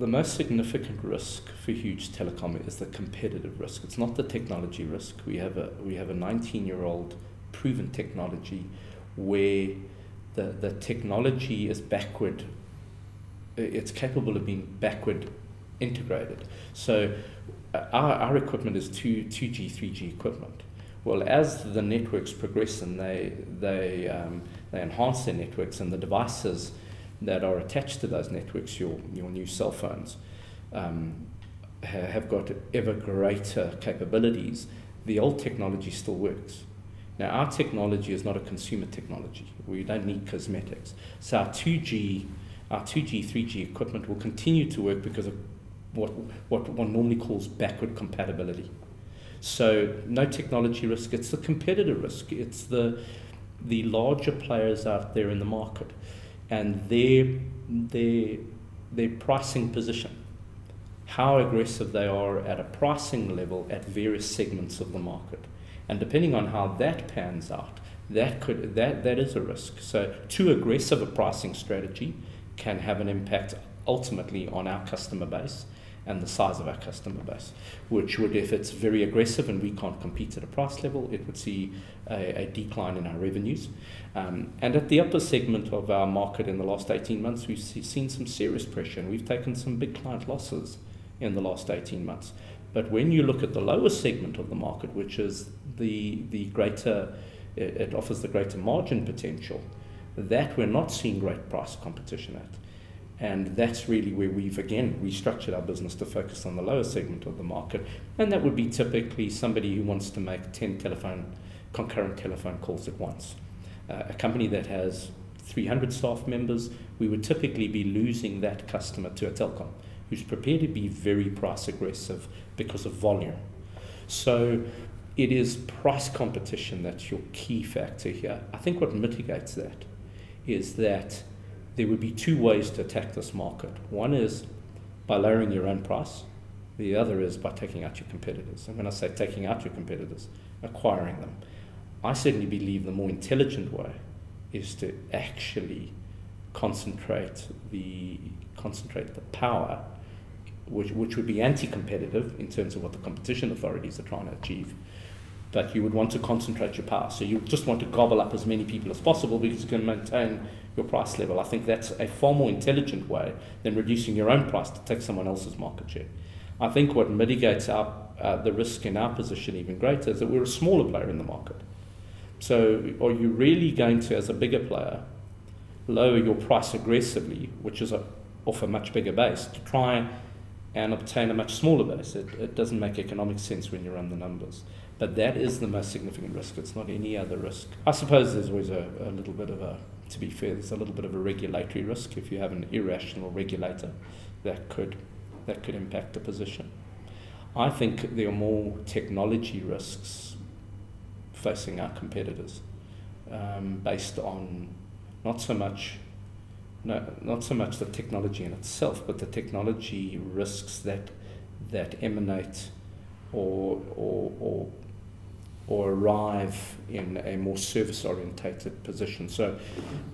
most significant risk for Huge Telecom is the competitive risk. It's not the technology risk. We have a 19-year-old proven technology where the technology is backward. It's capable of being backward integrated. So our equipment is 2G, 3G equipment. Well, as the networks progress and they enhance their networks, and the devices that are attached to those networks, your new cell phones, have got ever greater capabilities, the old technology still works. Now, our technology is not a consumer technology. We don't need cosmetics. So our 2G, 3G equipment will continue to work because of what one normally calls backward compatibility. So no technology risk, it's the competitive risk. It's the larger players out there in the market and their pricing position, how aggressive they are at a pricing level at various segments of the market. And depending on how that pans out, that is a risk. So too aggressive a pricing strategy can have an impact ultimately on our customer base and the size of our customer base, which would, if it's very aggressive and we can't compete at a price level, it would see a decline in our revenues. And at the upper segment of our market in the last 18 months, we've seen some serious pressure, and we've taken some big client losses in the last 18 months. But when you look at the lower segment of the market, which is the greater, it offers the greater margin potential, that we're not seeing great price competition at. And that's really where we've, again, restructured our business to focus on the lower segment of the market. And that would be typically somebody who wants to make 10 concurrent telephone calls at once. A company that has 300 staff members, we would typically be losing that customer to a telecom who's prepared to be very price aggressive because of volume. So it is price competition that's your key factor here. I think what mitigates that is that there would be two ways to attack this market. One is by lowering your own price. The other is by taking out your competitors. And when I say taking out your competitors, acquiring them. I certainly believe the more intelligent way is to actually concentrate the power, which would be anti-competitive in terms of what the competition authorities are trying to achieve. But you would want to concentrate your power. So you just want to gobble up as many people as possible because you can maintain your price level. I think that's a far more intelligent way than reducing your own price to take someone else's market share. I think what mitigates the risk in our position even greater is that we're a smaller player in the market. So are you really going to, as a bigger player, lower your price aggressively, which is off a much bigger base, to try and obtain a much smaller base? It doesn't make economic sense when you run the numbers. But that is the most significant risk. It's not any other risk. I suppose there's always a little bit of to be fair, there's a little bit of a regulatory risk if you have an irrational regulator that could impact the position. I think there are more technology risks facing our competitors, based on not so much the technology in itself, but the technology risks that emanate or arrive in a more service-orientated position. So,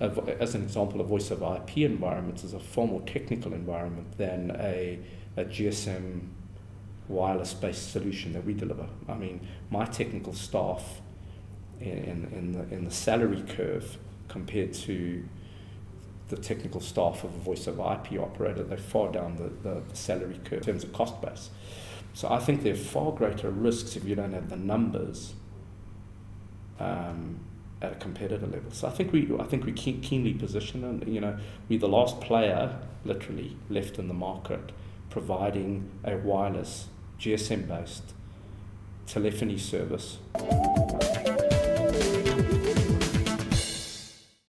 as an example, a voice over IP environment is a far more technical environment than a GSM wireless-based solution that we deliver. I mean, my technical staff in the salary curve compared to the technical staff of a voice over IP operator, they're far down the salary curve in terms of cost base. So I think there are far greater risks if you don't have the numbers at a competitor level. So I think we're keenly positioned, and we're the last player, literally, left in the market providing a wireless GSM-based telephony service.